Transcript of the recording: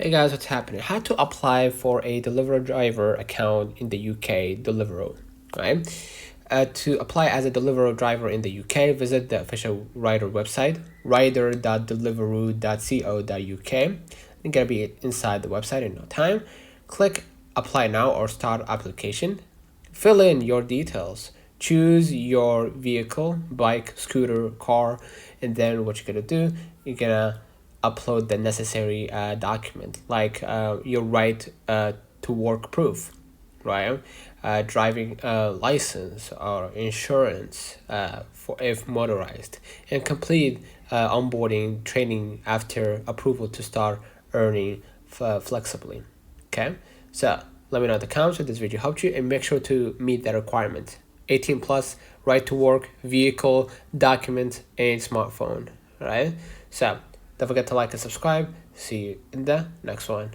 Hey guys, what's happening? How to apply for a Deliveroo driver account in the UK, Deliveroo, right? To apply as a Deliveroo driver in the UK, visit the official Rider website, rider.deliveroo.co.uk. You're gonna be inside the website in no time. Click apply now or start application. Fill in your details. Choose your vehicle, bike, scooter, car, and then what you're gonna do, you're gonna upload the necessary document like your right to work proof, right? Driving license or insurance for if motorized, and complete onboarding training after approval to start earning flexibly. Okay, so let me know in the comments if this video helped you, and make sure to meet the requirement: 18 plus, right to work, vehicle, document, and smartphone. Right, so don't forget to like and subscribe. See you in the next one.